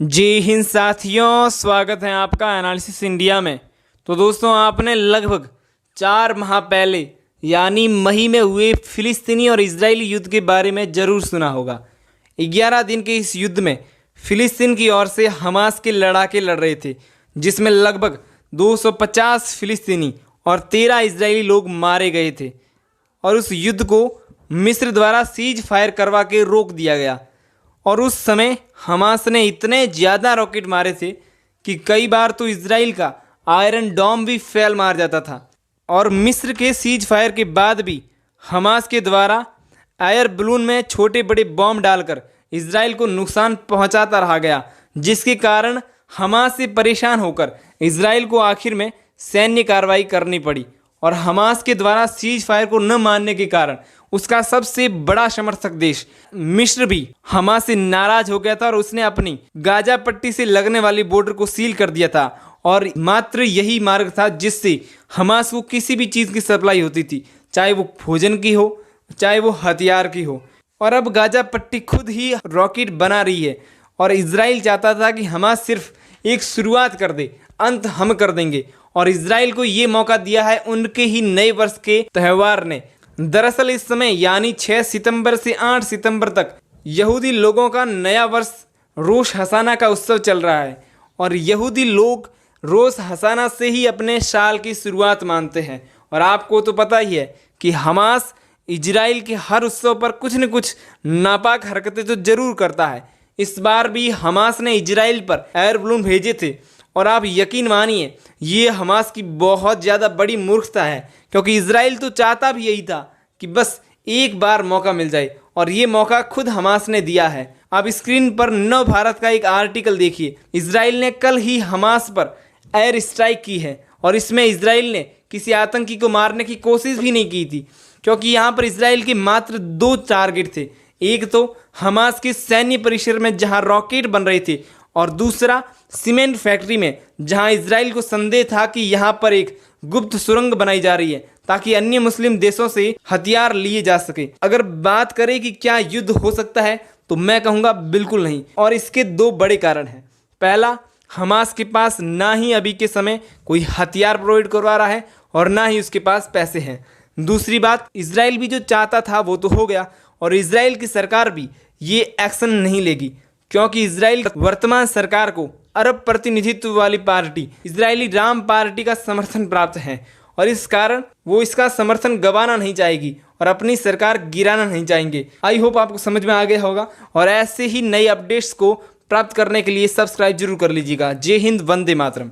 जय हिंद साथियों, स्वागत है आपका एनालिसिस इंडिया में। तो दोस्तों, आपने लगभग 4 माह पहले यानी मई में हुए फिलिस्तीनी और इजरायली युद्ध के बारे में ज़रूर सुना होगा। 11 दिन के इस युद्ध में फिलिस्तीन की ओर से हमास के लड़ाके लड़ रहे थे, जिसमें लगभग 250 फिलिस्तीनी और 13 इजरायली लोग मारे गए थे और उस युद्ध को मिस्र द्वारा सीज फायर करवा के रोक दिया गया। और उस समय हमास ने इतने ज़्यादा रॉकेट मारे थे कि कई बार तो इजराइल का आयरन डोम भी फेल मार जाता था। और मिस्र के सीज फायर के बाद भी हमास के द्वारा एयर बलून में छोटे बड़े बॉम्ब डालकर इजराइल को नुकसान पहुंचाता रहा गया, जिसके कारण हमास से परेशान होकर इजराइल को आखिर में सैन्य कार्रवाई करनी पड़ी। और हमास के द्वारा सीज फायर को न मानने के कारण उसका सबसे बड़ा समर्थक देश मिस्र भी हमास से नाराज हो गया था और उसने अपनी गाजा पट्टी से लगने वाली बॉर्डर को सील कर दिया था। और मात्र यही मार्ग था जिससे हमास को किसी भी चीज़ की सप्लाई होती थी, चाहे वो भोजन की हो, चाहे वो हथियार की हो। और अब गाजा पट्टी खुद ही रॉकेट बना रही है और इजराइल चाहता था कि हमास सिर्फ एक शुरुआत कर दे, अंत हम कर देंगे। और इजराइल को ये मौका दिया है उनके ही नए वर्ष के त्यौहार ने। दरअसल इस समय यानी 6 सितंबर से 8 सितंबर तक यहूदी लोगों का नया वर्ष रोश हसाना का उत्सव चल रहा है। और यहूदी लोग रोश हसाना से ही अपने साल की शुरुआत मानते हैं। और आपको तो पता ही है कि हमास इजराइल के हर उत्सव पर कुछ न कुछ नापाक हरकतें तो जरूर करता है। इस बार भी हमास ने इजराइल पर एयर बलून भेजे थे और आप यकीन मानिए ये हमास की बहुत ज़्यादा बड़ी मूर्खता है, क्योंकि इजराइल तो चाहता भी यही था कि बस एक बार मौका मिल जाए और ये मौका खुद हमास ने दिया है। आप स्क्रीन पर नव भारत का एक आर्टिकल देखिए। इजराइल ने कल ही हमास पर एयर स्ट्राइक की है और इसमें इजराइल ने किसी आतंकी को मारने की कोशिश भी नहीं की थी, क्योंकि यहाँ पर इजराइल के मात्र 2 टारगेट थे। एक तो हमास के सैन्य परिसर में जहाँ रॉकेट बन रहे थे और दूसरा सीमेंट फैक्ट्री में, जहां इजराइल को संदेह था कि यहां पर एक गुप्त सुरंग बनाई जा रही है ताकि अन्य मुस्लिम देशों से हथियार लिए जा सके। अगर बात करें कि क्या युद्ध हो सकता है, तो मैं कहूँगा बिल्कुल नहीं। और इसके 2 बड़े कारण हैं। पहला, हमास के पास ना ही अभी के समय कोई हथियार प्रोवाइड करवा रहा है और ना ही उसके पास पैसे हैं। दूसरी बात, इजराइल भी जो चाहता था वो तो हो गया और इजराइल की सरकार भी ये एक्शन नहीं लेगी, क्योंकि इजराइल वर्तमान सरकार को अरब प्रतिनिधित्व वाली पार्टी इजरायली राम पार्टी का समर्थन प्राप्त है और इस कारण वो इसका समर्थन गंवाना नहीं चाहेगी और अपनी सरकार गिराना नहीं चाहेंगे। आई होप आपको समझ में आ गया होगा। और ऐसे ही नई अपडेट्स को प्राप्त करने के लिए सब्सक्राइब जरूर कर लीजिएगा। जय हिंद, वंदे मातरम।